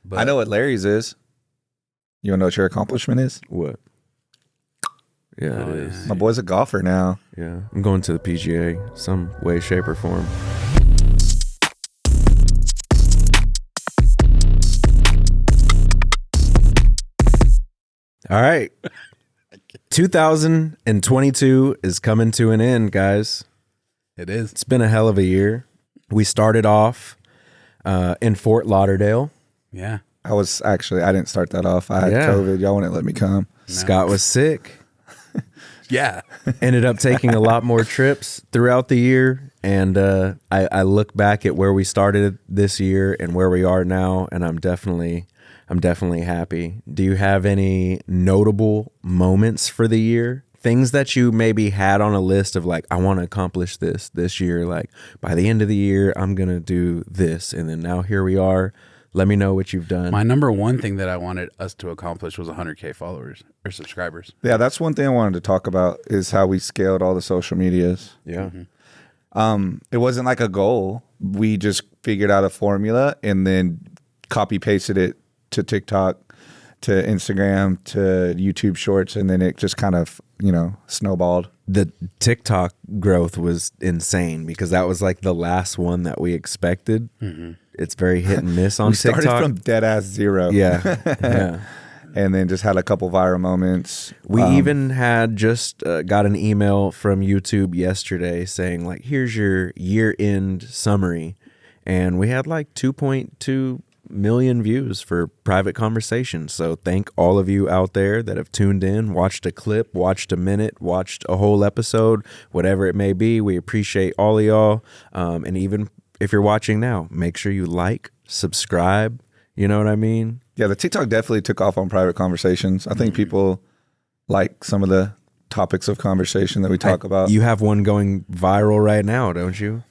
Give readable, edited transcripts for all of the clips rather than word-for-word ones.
But I know what Larry's is. You want to know what your accomplishment is? What? Yeah, it is. My boy's a golfer now. Yeah, I'm going to the PGA, some way, shape, or form. All right. 2022 is coming to an end, guys. it is. It's been a hell of a year. We started off in Fort Lauderdale. Yeah. I didn't start that off. I had COVID. Y'all wouldn't let me come. No. Scott was sick. Yeah. Ended up taking a lot more trips throughout the year. And I look back at where we started this year and where we are now, and I'm definitely happy. Do you have any notable moments for the year? Things that you maybe had on a list of like, I want to accomplish this year. Like by the end of the year, I'm going to do this. And then now here we are. Let me know what you've done. My number one thing that I wanted us to accomplish was 100K followers or subscribers. Yeah, that's one thing I wanted to talk about is how we scaled all the social medias. Yeah. It wasn't like a goal. We just figured out a formula and then copy pasted it to TikTok, to Instagram, to YouTube Shorts, and then it just kind of, snowballed. The TikTok growth was insane because that was like the last one that we expected. Mm-hmm. It's very hit and miss on TikTok. We started from dead ass zero. Yeah. Yeah. And then just had a couple viral moments. We even had just got an email from YouTube yesterday saying like, here's your year-end summary. And we had like 2.2 million views for private conversations. So thank all of you out there that have tuned in, watched a clip, watched a minute, watched a whole episode, whatever it may be. We appreciate all of y'all. And even if you're watching now, make sure you like, subscribe. You know what I mean? Yeah, the TikTok definitely took off on private conversations. I think people like some of the topics of conversation that we talk about. You have one going viral right now, don't you?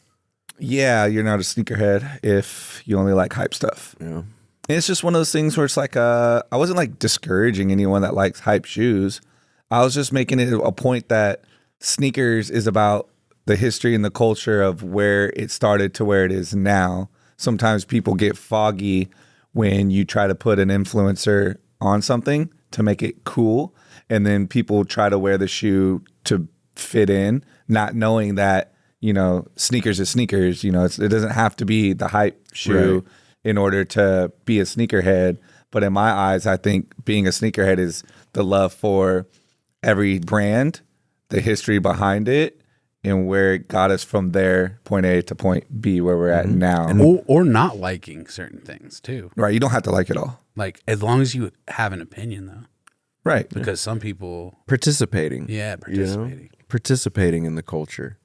Yeah, you're not a sneakerhead if you only like hype stuff. Yeah. And it's just one of those things where it's like, I wasn't like discouraging anyone that likes hype shoes. I was just making it a point that sneakers is about the history and the culture of where it started to where it is now. Sometimes people get foggy when you try to put an influencer on something to make it cool. And then people try to wear the shoe to fit in, not knowing that, sneakers is sneakers. It doesn't have to be the hype shoe in order to be a sneakerhead. But in my eyes, I think being a sneakerhead is the love for every brand, the history behind it, and where it got us from there, point A to point B, where we're at now. Or not liking certain things too. Right. You don't have to like it all. Like as long as you have an opinion though. Right. Because some people participating. Yeah, participating. Participating in the culture.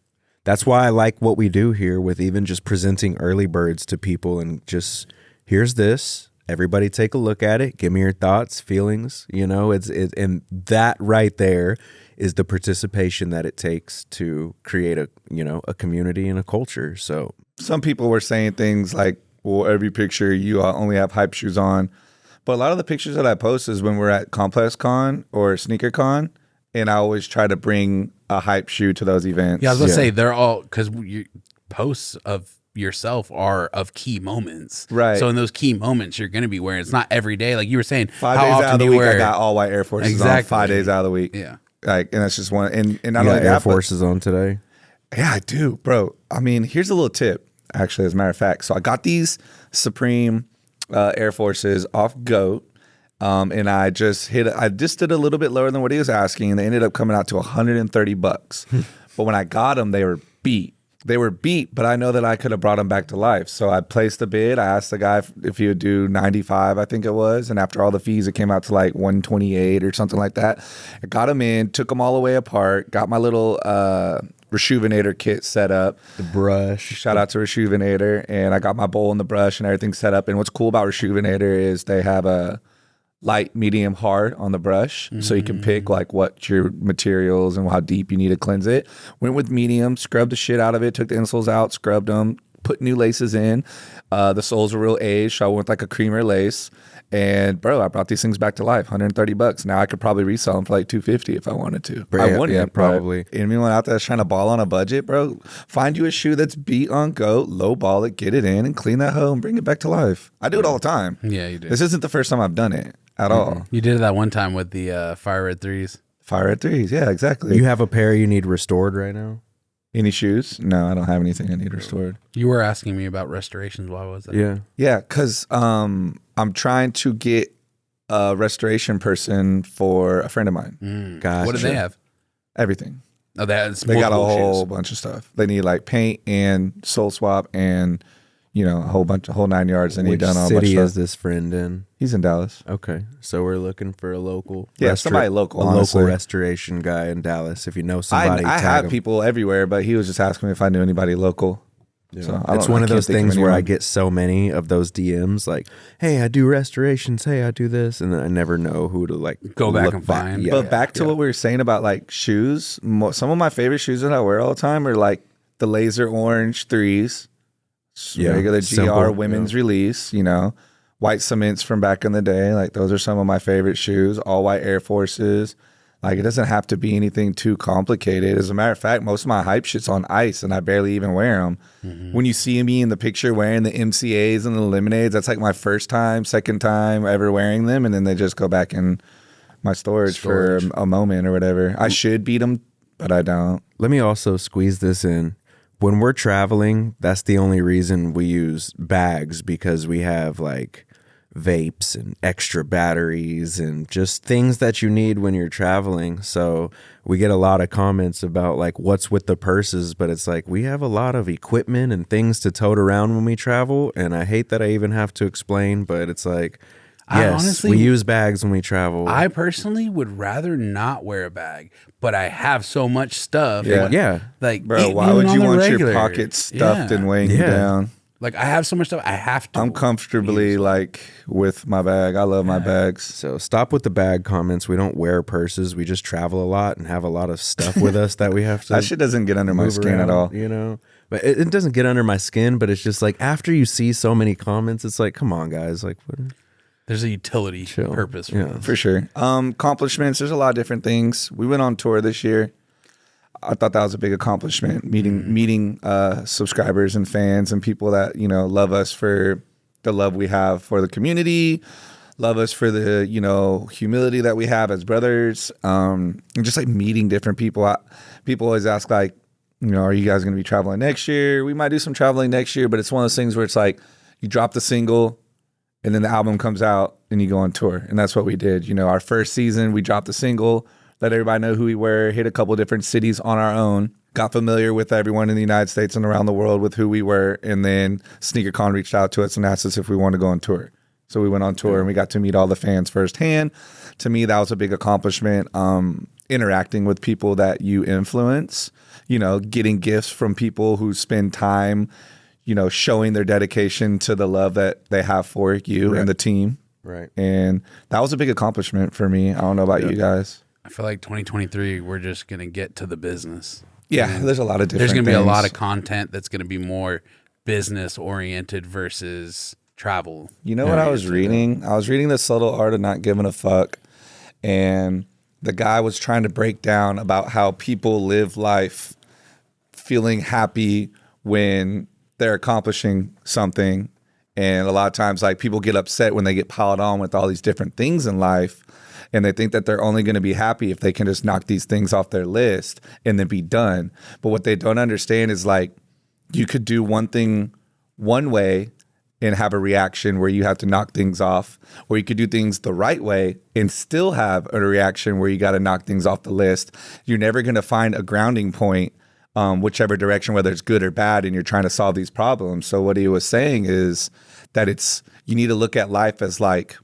That's why I like what we do here with even just presenting early birds to people and just here's this. Everybody take a look at it. Give me your thoughts, feelings. And that right there is the participation that it takes to create a community and a culture. So some people were saying things like, well, every picture you only have hype shoes on. But a lot of the pictures that I post is when we're at Complex Con or Sneaker Con. And I always try to bring a hype shoe to those events. Yeah, I was going to say they're all, because posts of yourself are of key moments. Right. So in those key moments, you're going to be wearing, it's not every day. Like you were saying, 5 days out of the week, I got all white Air Forces on 5 days out of the week. Yeah. And that's just one. And not you only got that, Air Forces on today. Yeah, I do, bro. I mean, here's a little tip, actually, as a matter of fact. So I got these Supreme Air Forces off GOAT. And I just did a little bit lower than what he was asking, and they ended up coming out to $130. But when I got them, they were beat. They were beat, but I know that I could have brought them back to life. So I placed a bid. I asked the guy if he would do 95, I think it was. And after all the fees, it came out to like 128 or something like that. I got them in, took them all the way apart, got my little Rejuvenator kit set up. The brush. Shout out to Rejuvenator. And I got my bowl and the brush and everything set up. And what's cool about Rejuvenator is they have a light, medium, hard on the brush. So you can pick like what your materials and how deep you need to cleanse it. Went with medium, scrubbed the shit out of it, took the insoles out, scrubbed them, put new laces in. The soles were real aged, so I went with like a creamer lace. And bro, I brought these things back to life. $130. Now I could probably resell them for like $250 if I wanted to. I wouldn't, yeah, probably. Anyone out there that's trying to ball on a budget, bro, find you a shoe that's beat on goat, low ball it, get it in, and clean that hoe and bring it back to life. I do it all the time. Yeah, you do. This isn't the first time I've done it at all. You did it that one time with the fire red threes. Fire at threes, yeah, exactly. You have a pair you need restored right now? Any shoes? No, I don't have anything I need restored. You were asking me about restorations. Why was that? Yeah. Yeah, because I'm trying to get a restoration person for a friend of mine. Gotcha. What do they have? Everything. Oh, that's They got a whole shoes. bunch of stuff. They need like paint and sole swap and a whole 9 yards. They need Which done all a bunch city of is stuff. this friend in? He's in Dallas. Okay, so we're looking for a local, Yeah, somebody local, a honestly. local restoration guy in Dallas. If you know somebody, I tag have him. people everywhere, but he was just asking me if I knew anybody local. Yeah. So It's one I of can't those think things where I anyone. get so many of those DMs, like, "Hey, I do restorations. Hey, I do this," and then I never know who to like Go back look and find. Yeah, But yeah, back to yeah. what we were saying about like shoes, some of my favorite shoes that I wear all the time are like the laser orange threes, Yeah, regular GR simple, women's release, white cements from back in the day. Like those are some of my favorite shoes, all white Air Forces. Like it doesn't have to be anything too complicated. As a matter of fact, most of my hype shit's on ice and I barely even wear them. When you see me in the picture wearing the MCAs and the lemonades, that's like my first time, second time ever wearing them. And then they just go back in my storage. for a moment or whatever. I should beat them, but I don't. Let me also squeeze this in. When we're traveling, that's the only reason we use bags, because we have like vapes and extra batteries and just things that you need when you're traveling. So we get a lot of comments about like what's with the purses, but it's like we have a lot of equipment and things to tote around when we travel. And I hate that I even have to explain, but it's like, yes, honestly- we use bags when we travel. I personally would rather not wear a bag, but I have so much stuff. Yeah. yeah. Like, Bro, why even would on you the want regular. your pockets stuffed Yeah. and weighing you Yeah. down? Like, I have so much stuff. I have to. I'm comfortably like with my bag. I love my bags. So stop with the bag comments. We don't wear purses. We just travel a lot and have a lot of stuff with us that we have to. That shit doesn't get under my move skin around, at all. You know, but it doesn't get under my skin. But it's just like after you see so many comments, it's like, come on, guys, like, what? There's a utility Chill. purpose for Yeah. this. For sure. Accomplishments. There's a lot of different things. We went on tour this year. I thought that was a big accomplishment. Meeting subscribers and fans and people that love us for the love we have for the community, love us for the humility that we have as brothers, and just like meeting different people. People always ask like, are you guys going to be traveling next year? We might do some traveling next year, but it's one of those things where it's like you drop the single. And then the album comes out and you go on tour. And that's what we did. Our first season, we dropped a single, let everybody know who we were, hit a couple different cities on our own, got familiar with everyone in the United States and around the world with who we were. And then SneakerCon reached out to us and asked us if we wanted to go on tour. So we went on tour and we got to meet all the fans firsthand. To me, that was a big accomplishment. Interacting with people that you influence, getting gifts from people who spend time showing their dedication to the love that they have for you and the team. Right. And that was a big accomplishment for me. I don't know about you guys. I feel like 2023, we're just going to get to the business. Yeah, there's a lot of different There's going to be a things. lot of content that's going to be more business oriented versus travel. You know what I was reading? I was reading The Subtle Art of Not Giving a Fuck. And the guy was trying to break down about how people live life feeling happy when they're accomplishing something. And a lot of times, like, people get upset when they get piled on with all these different things in life. And they think that they're only going to be happy if they can just knock these things off their list and then be done. But what they don't understand is, like, you could do one thing one way and have a reaction where you have to knock things off, or you could do things the right way and still have a reaction where you got to knock things off the list. You're never going to find a grounding point, whichever direction, whether it's good or bad, and you're trying to solve these problems. So what he was saying is that you need to look at life as like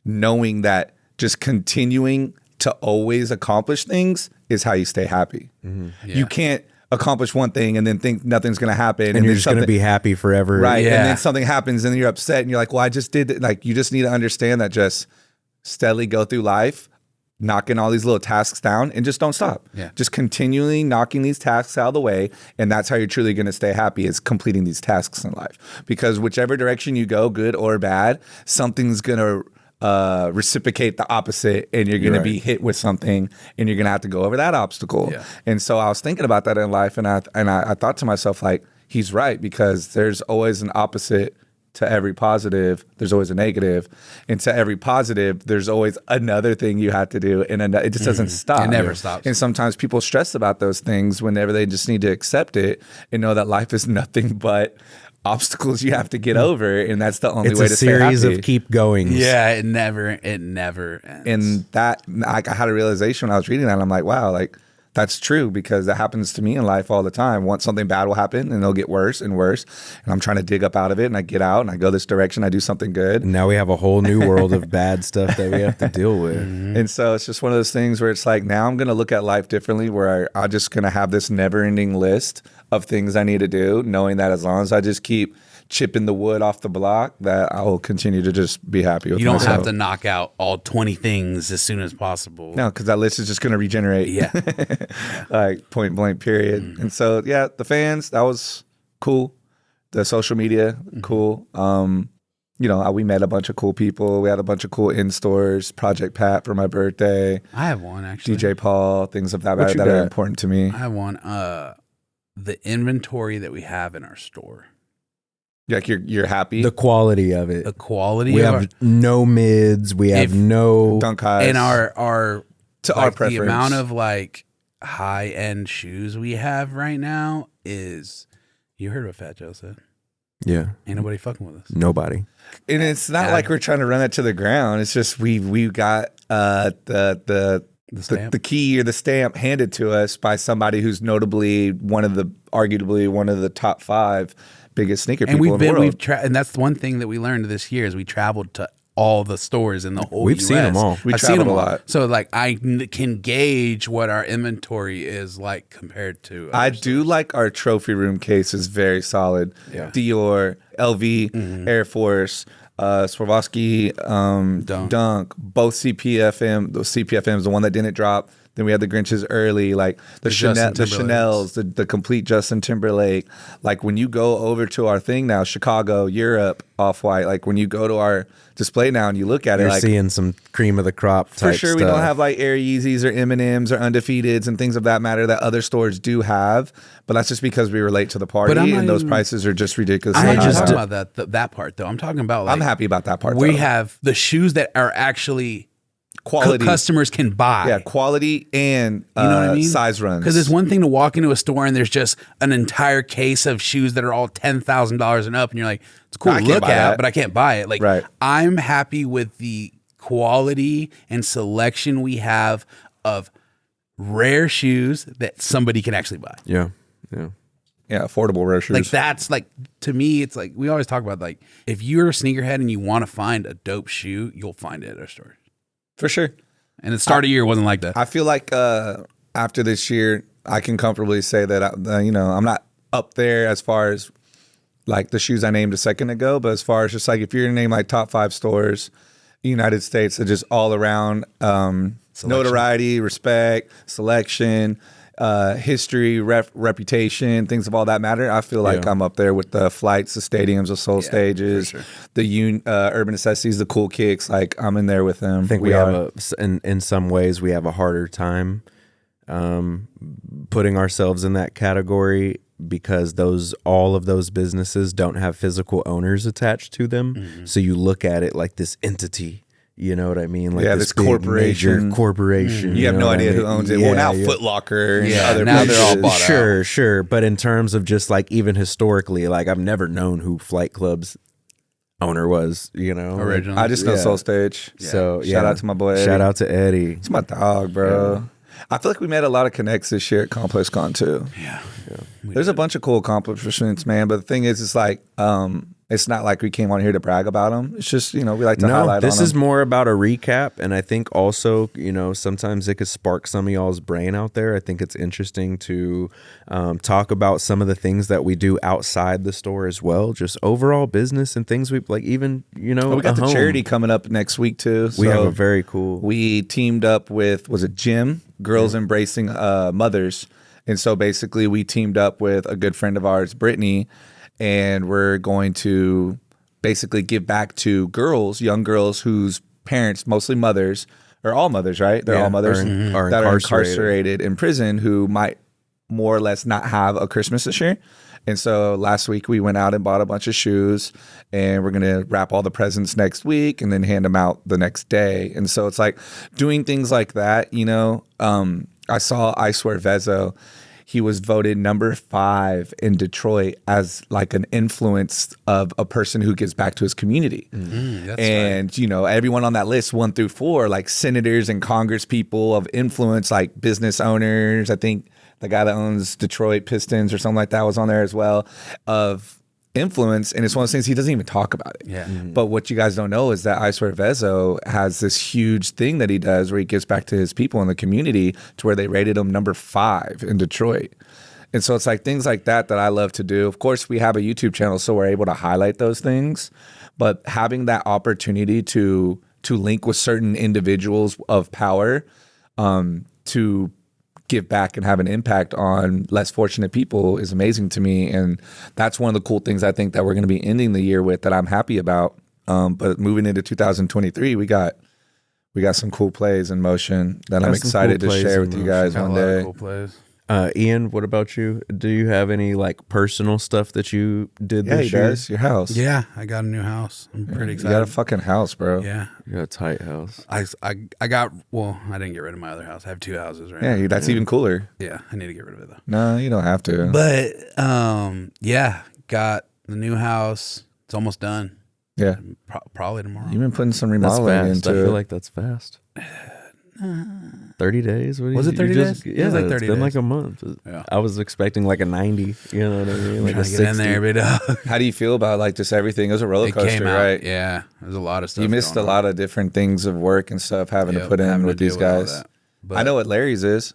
knowing that just continuing to always accomplish things is how you stay happy. Yeah. You can't accomplish one thing and then think nothing's going to happen. And you're then just going to something- be happy forever. Right. Yeah. And then something happens and then you're upset and you're like, well, I just did it. Like, you just need to understand that just steadily go through life knocking all these little tasks down and just don't stop. Yeah. Just continually knocking these tasks out of the way. And that's how you're truly going to stay happy, is completing these tasks in life. Because whichever direction you go, good or bad, something's going to reciprocate the opposite, and you're going to be hit with something, and you're going to have to go over that obstacle. Yeah. And so I was thinking about that in life, and I thought to myself, like, he's right, because there's always an opposite to every positive. There's always a negative, and to every positive, there's always another thing you have to do, and it just doesn't stop. It never stops. And sometimes people stress about those things whenever they just need to accept it and know that life is nothing but obstacles you have to get over, and that's the only It's way a to stay series happy. of keep goings. Yeah, it never ends. And that, I had a realization when I was reading that. I'm like, wow, like that's true, because that happens to me in life all the time. Once something bad will happen, and it'll get worse and worse, and I'm trying to dig up out of it, and I get out and I go this direction, I do something good. And now we have a whole new world of bad stuff that we have to deal with. And so it's just one of those things where it's like, now I'm going to look at life differently, where I'm just going to have this never ending list of things I need to do, knowing that as long as I just keep chipping the wood off the block, that I will continue to just be happy with You don't myself. have to knock out all 20 things as soon as possible. No, because that list is just going to regenerate. Yeah. Like point blank, period. And so, yeah, the fans, that was cool. The social media, cool. You know, we met a bunch of cool people. We had a bunch of cool in-stores. Project Pat for my birthday. I have one, actually. DJ Paul, things of that What you that are got? important to me. I have one. The inventory that we have in our store. Like you're happy. The quality of it. The quality We of have no mids. We have If- no. Dunk highs. and our to our like, preference. the amount of like high end shoes we have right now is, you heard what Fat Joe said. Yeah. Ain't nobody fucking with us. Nobody. And it's not like we're trying to run that to the ground. It's just we got the stamp? the key or the stamp handed to us by somebody who's notably arguably one of the top 5 biggest sneaker And people in the world. and that's one thing that we learned this year is we traveled to all the stores in the whole We've US. seen them all. We I've seen traveled them a all. lot. So like can gauge what our inventory is like compared to I others. do like our trophy room case is very solid. Yeah. Dior, LV, Air Force, Swarovski, Dunk, both CPFM. Those CPFMs, the one that didn't drop. Then we had the Grinches early, like the Justin Chanel's, the complete Justin Timberlake. Like when you go over to our thing now, Chicago, Europe, Off-White. Like when you go to our display now and you look at it, You're like seeing some cream of the crop type for sure, stuff. we don't have like Air Yeezys or M&Ms or Undefeateds and things of that matter that other stores do have. But that's just because we relate to the party, I'm not and those even- prices are just ridiculous. I'm not just talking do- about that part though. I'm talking about like I'm happy about that part. we though. have the shoes that are actually quality, customers can buy. yeah, quality and You know what I mean? size runs. Because it's one thing to walk into a store and there's just an entire case of shoes that are all $10,000 and up, and you're like, it's cool I to can't look buy at, that. but I can't buy it. Like, Right. I'm happy with the quality and selection we have of rare shoes that somebody can actually buy. Yeah. Yeah. yeah, affordable rare shoes. Like that's like, to me, it's like we always talk about, like, if you're a sneakerhead and you want to find a dope shoe, you'll find it at our store. for sure. And the start of the year wasn't like that. I feel like after this year, I can comfortably say that I'm not up there as far as like the shoes I named a second ago, but as far as just like if you're to name like top 5 stores, in the United States, are just all around notoriety, respect, selection, history, reputation, things of all that matter. I feel like Yeah. I'm up there with the Flights, the Stadiums, the Soul Stages, the Urban Necessities, the Cool Kicks. Like I'm in there with them. I think we have in some ways we have a harder time putting ourselves in that category because all of those businesses don't have physical owners attached to them. Mm-hmm. So you look at it like this entity. You know what I mean? Like Yeah, this big, corporation. major corporation. You have know no what I idea who mean? owns it. Well, now yeah. Foot Locker and Yeah, other now they're all places. bought out. Sure. But in terms of just like even historically, like I've never known who Flight Club's owner was, you know? Like, Originally. I just know Yeah. Soul Stage. So Shout out to my boy Eddie. Shout out to Eddie. It's my dog, bro. I feel like we made a lot of connects this year at Complex Con too. Yeah. There's a bunch of cool accomplishments, man. But the thing is, it's like It's not like we came on here to brag about them. It's just, we like to highlight this on is them. more about a recap, and I think also, sometimes it could spark some of y'all's brain out there. I think it's interesting to talk about some of the things that we do outside the store as well, just overall business and things we like. Even we got the charity coming up next week too. We have a very cool. We teamed up with Jim Girls Embracing Mothers, and so basically we teamed up with a good friend of ours, Brittany. And we're going to basically give back to young girls whose parents, mostly mothers, or all mothers, right? They're all mothers are that are incarcerated in prison who might more or less not have a Christmas this year. And so last week we went out and bought a bunch of shoes, and we're going to wrap all the presents next week and then hand them out the next day. And so it's like doing things like that, I saw I Swear Vezo. He was voted number 5 in Detroit as like an influence of a person who gives back to his community. And, everyone on that list 1 through 4, like senators and Congress people of influence, like business owners. I think the guy that owns Detroit Pistons or something like that was on there as well, of influence. And it's one of those things he doesn't even talk about it. Yeah. But what you guys don't know is that I Swear Vezo has this huge thing that he does where he gives back to his people in the community, to where they rated him number 5 in Detroit. And so it's like things like that I love to do. Of course, we have a YouTube channel, so we're able to highlight those things. But having that opportunity to link with certain individuals of power, to give back and have an impact on less fortunate people is amazing to me. And that's one of the cool things I think that we're going to be ending the year with, that I'm happy about. But moving into 2023, we got some cool plays in motion that I'm excited to share with you guys one day. Cool plays. Ian, what about you? Do you have any like personal stuff that you did Yeah, this he year? does. Your house. Yeah, I got a new house. I'm pretty You excited. got a fucking house, bro. Yeah. You got a tight house. I got, I didn't get rid of my other house. I have 2 houses right Yeah, now. that's even cooler. Yeah, I need to get rid of it though. No, you don't have to. But yeah, got the new house. It's almost done. Yeah. Probably tomorrow. You've been putting some That's remodeling fast. into I feel it. like that's fast. 30 days? What Was it 30 days? Yeah, It was like 30 it's been like days. a month. Yeah. I was expecting like a 90. You know what I mean? Like Trying a to 60. get in there, but How do you feel about like just everything? It was a roller it coaster, came out. right? Yeah, there's a lot of stuff. You missed a going on. lot of different things of work and stuff having to Yep, put in having to with these deal with all guys. that. But I know what Larry's is.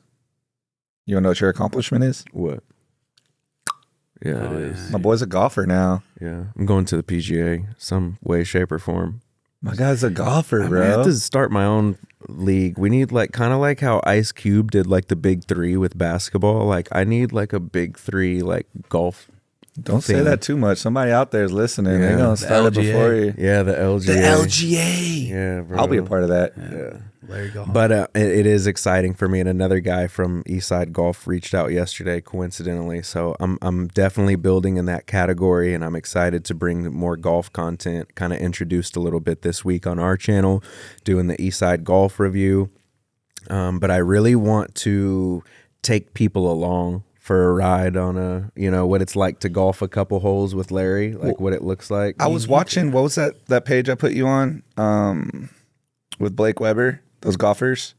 You wanna know what your accomplishment is? What? Yeah, Oh, it is. My boy's a golfer now. Yeah. I'm going to the PGA some way, shape, or form. My guy's a golfer, I bro. have to start my own league. We need like kind of like how Ice Cube did like the big 3 with basketball. Like I need like a big 3 like golf. Don't say thing. that too much. Somebody out there is listening. They're Yeah. gonna The start it LGA. before you. Yeah, the LGA. The LGA. Yeah, bro. I'll be a part of that. Yeah. Larry go. But it is exciting for me, and another guy from Eastside Golf reached out yesterday, coincidentally. So I'm definitely building in that category, and I'm excited to bring more golf content. Kind of introduced a little bit this week on our channel, doing the Eastside Golf review. But I really want to take people along for a ride on what it's like to golf a couple holes with Larry, like what it looks like. I was watching, what was that page I put you on? With Blake Weber, those golfers.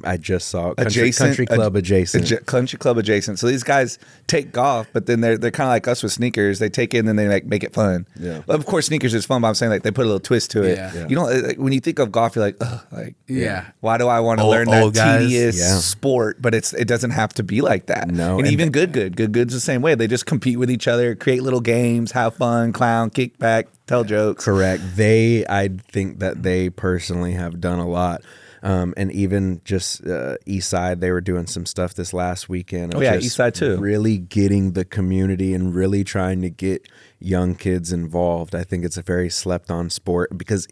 I just saw Adjacent- country club adjacent. Country club adjacent. So these guys take golf, but then they're kind of like us with sneakers. They take it and then they like make it fun. Yeah. Of course, sneakers is fun, but I'm saying like they put a little twist to it. Yeah. You know, like, when you think of golf, you're like, ugh, like, Yeah. why do I want to Old- learn that old guys. tedious Yeah. sport? But it doesn't have to be like that. No, and and even good's the same way. They just compete with each other, create little games, have fun, clown, kick back, tell jokes. Correct. I think that they personally have done a lot. And even just East Side, they were doing some stuff this last weekend. Oh, yeah, just East Side too. Really getting the community and really trying to get young kids involved. I think it's a very slept on sport because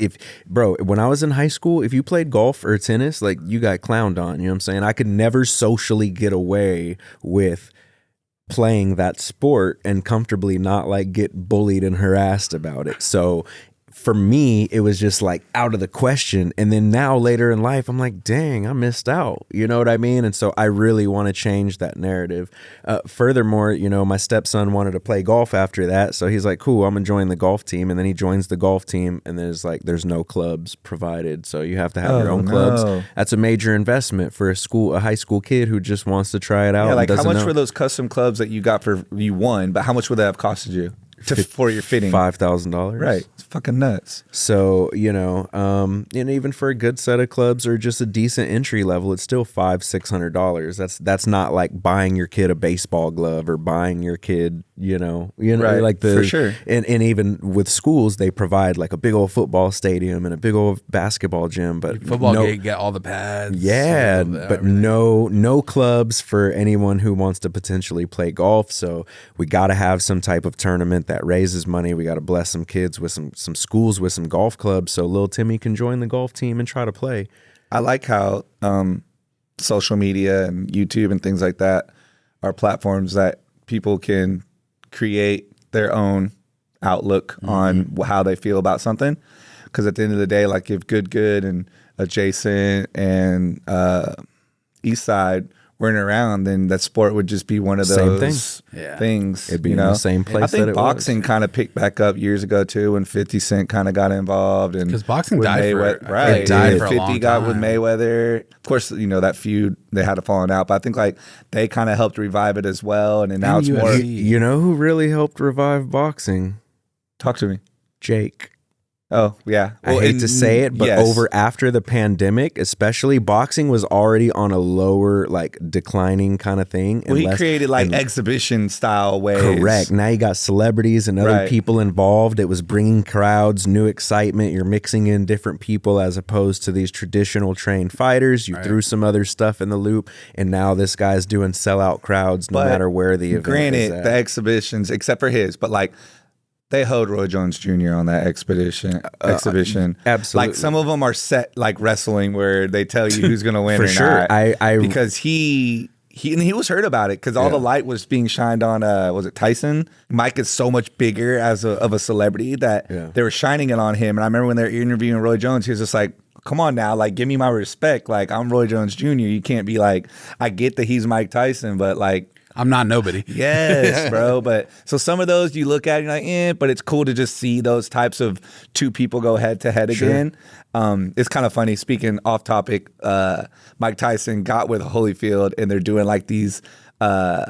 when I was in high school, if you played golf or tennis, like you got clowned on, you know what I'm saying? I could never socially get away with playing that sport and comfortably not like get bullied and harassed about it. So for me, it was just like out of the question. And then now later in life, I'm like, dang, I missed out. You know what I mean? And so I really want to change that narrative. Furthermore, my stepson wanted to play golf after that. So he's like, cool, I'm going to join the golf team. And then he joins the golf team and there's no clubs provided. So you have to have your own clubs. no. That's a major investment for a high school kid who just wants to try it out. Yeah, and like how doesn't much know. were those custom clubs that you got you won, but how much would that have costed you? for your fitting. $5,000. Right. It's fucking nuts. So, and even for a good set of clubs or just a decent entry level, it's still $500-$600. That's not like buying your kid a baseball glove or buying your kid, Right, like for sure. And even with schools, they provide like a big old football stadium and a big old basketball gym, but Football get all the pads. yeah, all the- but everything. no clubs for anyone who wants to potentially play golf. So we got to have some type of tournament that raises money. We got to bless some kids with some schools with some golf clubs so little Timmy can join the golf team and try to play. I like how social media and YouTube and things like that are platforms that people can create their own outlook on how they feel about something. Because at the end of the day, like if Good and Adjacent and East Side weren't around, then that sport would just be one of Same those thing. Yeah. things. It'd be in the same place I think that it boxing kind of picked back up years ago too, when 50 Cent kind of got involved, and 'Cause boxing with died for- I Mayweather, feel like right? it died for a 50 long got with time. Mayweather. Of course, that feud they had to falling out, but I think like they kind of helped revive it as well, and then now And it's more. UFC. You know who really helped revive boxing? Talk to me. Jake. Oh yeah, I hate to say it, but yes. after the pandemic, especially, boxing was already on a lower, like declining kind of thing. Well, he unless- created like and- exhibition style ways. Correct. Now you got celebrities and other Right. people involved. It was bringing crowds, new excitement. You're mixing in different people as opposed to these traditional trained fighters. You threw some other stuff in the loop, and now this guy's doing sellout crowds no But matter where the event is Granted, at. the exhibitions, except for his, but like they hoed Roy Jones Jr. on that exhibition. absolutely. Like some of them are set like wrestling, where they tell you who's going to win For or sure. not. I because he was hurt about it because all the light was being shined on. Was it Tyson? Mike is so much bigger of a celebrity that they were shining it on him. And I remember when they were interviewing Roy Jones, he was just like, come on now, like give me my respect. Like I'm Roy Jones Jr. You can't be like, I get that he's Mike Tyson, but like. I'm not nobody. Yes, bro. But so some of those you look at, you're like, but it's cool to just see those types of two people go head to head again. It's kind of funny. Speaking off topic, Mike Tyson got with Holyfield, and they're doing like these. I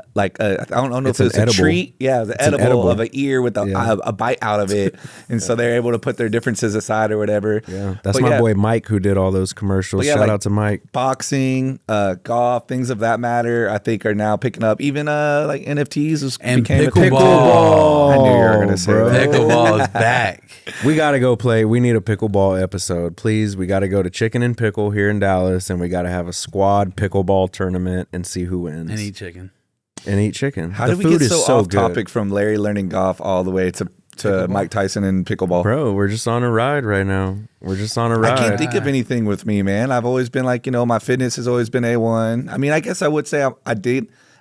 don't know It's if it's an a edible. treat. Yeah, the an edible, edible. of an ear with a bite out of it. And so they're able to put their differences aside or whatever. Yeah, that's But my yeah, boy Mike who did all those commercials. But yeah, Shout like- out to Mike. boxing, golf, things of that matter, I think are now picking up. Even like NFTs And became a pickleball. thing. I knew you were going to say bro. that. Pickleball is back. We got to go play. We need a pickleball episode, please. We got to go to Chicken and Pickle here in Dallas, and we got to have a squad pickleball tournament and see who wins. And eat chicken. And eat chicken. How The did we food get is so off good. topic from Larry learning golf all the way to Mike Tyson and pickleball? Bro, we're just on a ride right now. We're just on a ride. I can't think of anything with me, man. I've always been like, my fitness has always been A1. I mean, I guess I would say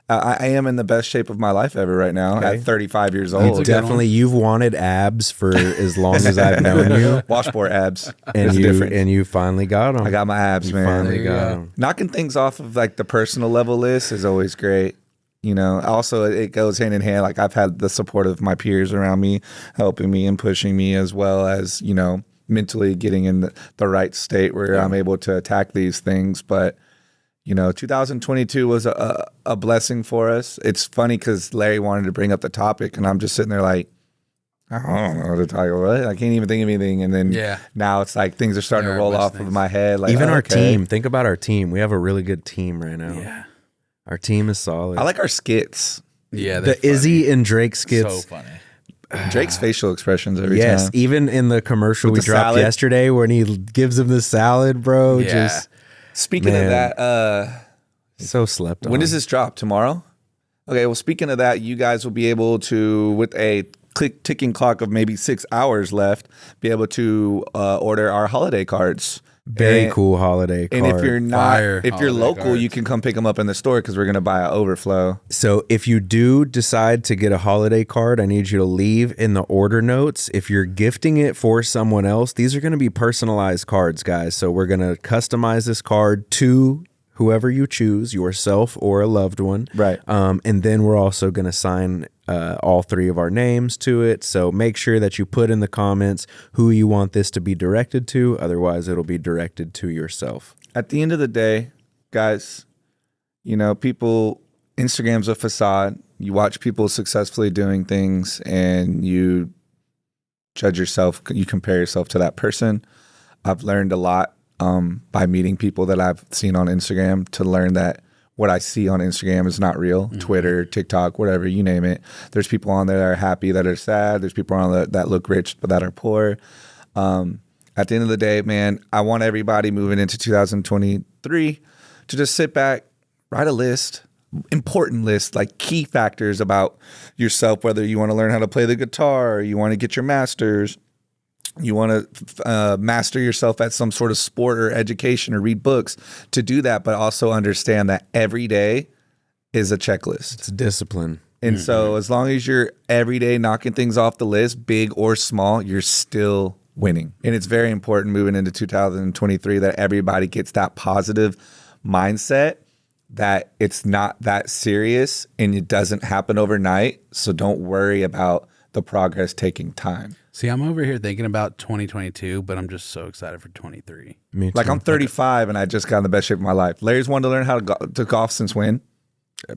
I am in the best shape of my life ever right now at 35 years That's a old. good Definitely, you've wanted abs for as long as I've known you, Washboard abs. and It's different. you finally got them. I got my abs, You man. finally There you got go. them. Knocking things off of like the personal level list is always great. Also it goes hand in hand. Like I've had the support of my peers around me, helping me and pushing me, as well as, mentally getting in the right state where I'm able to attack these things. But, 2022 was a blessing for us. It's funny because Larry wanted to bring up the topic, and I'm just sitting there like, I don't know what to talk about. I can't even think of anything. And then now it's like things are starting There to are roll best off things. of my head. Like Even our okay. team. Think about our team. We have a really good team right now. Yeah. Our team is solid. I like our skits. Yeah. they're the Izzy and Drake So skits. funny. Drake's facial expressions every Yes, time. even in the commercial With we the dropped salad. yesterday when he gives him the salad, bro. Yeah. Just Speaking Man. of that, so slept on. when does this drop? Tomorrow? Okay, well, speaking of that, you guys will be able to, with a ticking clock of maybe 6 hours left, be able to order our holiday cards. Very And- cool holiday card. And if you're not, Fire if you're holiday local, cards. you can come pick them up in the store because we're gonna buy an overflow. So if you do decide to get a holiday card, I need you to leave in the order notes. If you're gifting it for someone else, these are going to be personalized cards, guys. So we're going to customize this card to whoever you choose, yourself or a loved one. Right. And then we're also going to sign all three of our names to it. So make sure that you put in the comments who you want this to be directed to. Otherwise, it'll be directed to yourself. At the end of the day, guys, people Instagram's a facade. You watch people successfully doing things and you judge yourself, you compare yourself to that person. I've learned a lot by meeting people that I've seen on Instagram to learn that what I see on Instagram is not real. Twitter, TikTok, whatever, you name it. There's people on there that are happy, that are sad. There's people on there that look rich, but that are poor. At the end of the day, man, I want everybody moving into 2023 to just sit back, write a list, important list, like key factors about yourself, whether you want to learn how to play the guitar, you want to get your master's, you want to master yourself at some sort of sport or education or read books, to do that, but also understand that every day is a checklist. It's discipline. And so as long as you're every day knocking things off the list, big or small, you're still winning. And it's very important moving into 2023 that everybody gets that positive mindset, that it's not that serious and it doesn't happen overnight. So don't worry about the progress taking time. See, I'm over here thinking about 2022, but I'm just so excited for 23. Me too. Like I'm 35 and I just got in the best shape of my life. Larry's wanted to learn how to golf since when?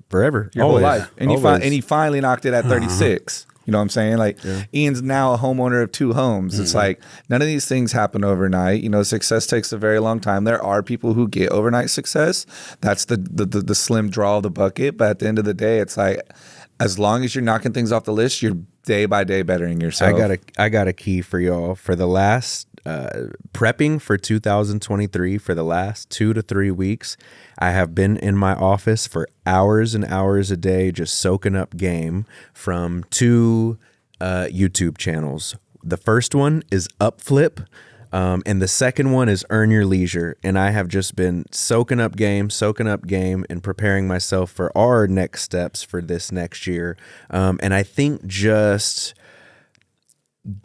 Forever. Your Always. whole life. And he finally knocked it at 36. You know what I'm saying? Like Ian's now a homeowner of 2 homes. It's like none of these things happen overnight. You know, success takes a very long time. There are people who get overnight success. That's the slim draw of the bucket. But at the end of the day, it's like as long as you're knocking things off the list, you're day by day bettering yourself. I got a key for y'all. For the last prepping for 2023, for the last 2 to 3 weeks, I have been in my office for hours and hours a day, just soaking up game from 2 YouTube channels. The first one is Upflip, and the second one is Earn Your Leisure. And I have just been soaking up game, and preparing myself for our next steps for this next year. And I think just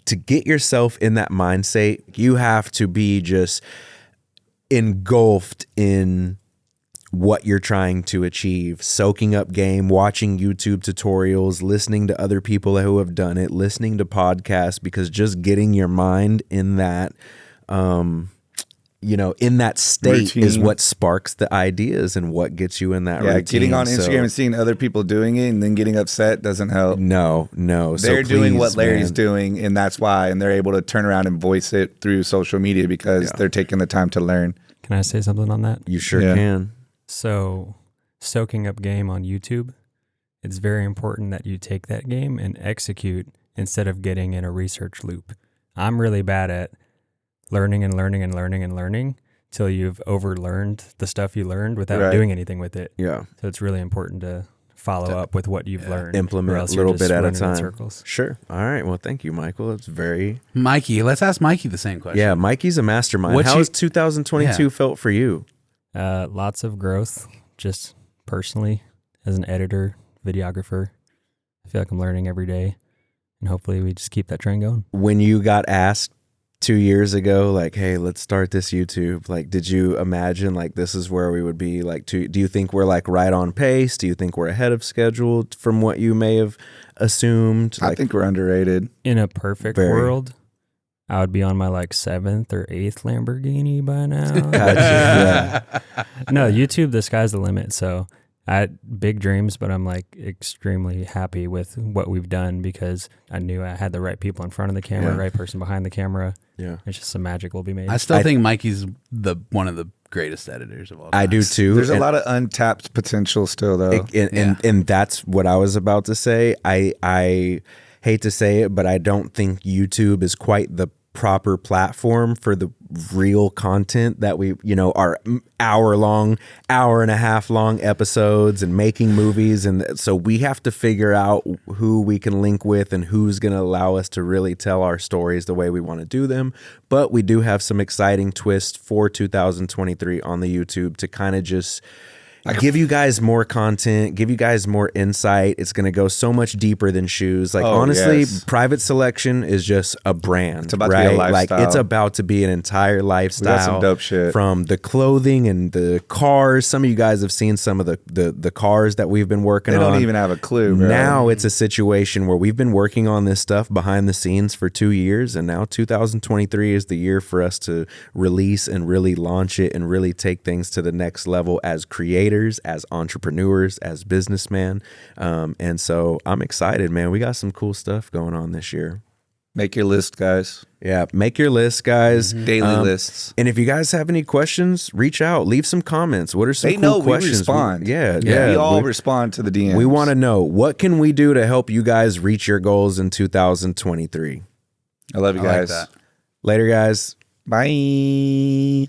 to get yourself in that mindset, you have to be just engulfed in what you're trying to achieve, soaking up game, watching YouTube tutorials, listening to other people who have done it, listening to podcasts, because just getting your mind in that, in that state routine is what sparks the ideas and what gets you in that routine. Getting on Instagram and seeing other people doing it and then getting upset doesn't help. No. They're doing what Larry's doing, and that's why, and they're able to turn around and voice it through social media because they're taking the time to learn. Can I say something on that? You sure can. So, soaking up game on YouTube, it's very important that you take that game and execute instead of getting in a research loop. I'm really bad at learning till you've overlearned the stuff you learned without doing anything with it. Yeah. So it's really important to follow up with what you've learned. Implement a little bit at a time. Sure. All right. Well, thank you, Michael. It's very... Mikey, let's ask Mikey the same question. Yeah, Mikey's a mastermind. How has 2022 felt for you? Lots of growth, just personally, as an editor, videographer. I feel like I'm learning every day, and hopefully we just keep that trend going. When you got asked 2 years ago, like, hey, let's start this YouTube, like, did you imagine, like, this is where we would be? Like, do you think we're, like, right on pace? Do you think we're ahead of schedule from what you may have assumed? I think we're underrated. In a perfect world, I would be on my, like, 7th or 8th Lamborghini by now. No, YouTube, the sky's the limit, so I had big dreams, but I'm like extremely happy with what we've done because I knew I had the right people in front of the camera, right person behind the camera. Yeah. It's just some magic will be made. I still think Mikey's one of the greatest editors of all time. I do too. There's a lot of untapped potential still though. And that's what I was about to say. I hate to say it, but I don't think YouTube is quite the proper platform for the real content that we, our hour and a half long episodes and making movies. And so we have to figure out who we can link with and who's going to allow us to really tell our stories the way we want to do them. But we do have some exciting twists for 2023 on the YouTube to kind of just give you guys more content, give you guys more insight. It's going to go so much deeper than shoes. Like, honestly, Private Selection is just a brand. It's about to be a lifestyle. Like, it's about to be an entire lifestyle. We got some dope shit. From the clothing and the cars. Some of you guys have seen some of the cars that we've been working on. They don't even have a clue, bro. Now it's a situation where we've been working on this stuff behind the scenes for 2 years, and now 2023 is the year for us to release and really launch it and really take things to the next level as creators creators, as entrepreneurs, as businessmen. And so I'm excited, man. We got some cool stuff going on this year. Make your list, guys. Yeah, make your list, guys. Daily lists. And if you guys have any questions, reach out, leave some comments. What are some They cool know questions? we respond. Yeah. We all respond to the DMs. We want to know, what can we do to help you guys reach your goals in 2023? I love you I like guys. that. Later, guys. Bye.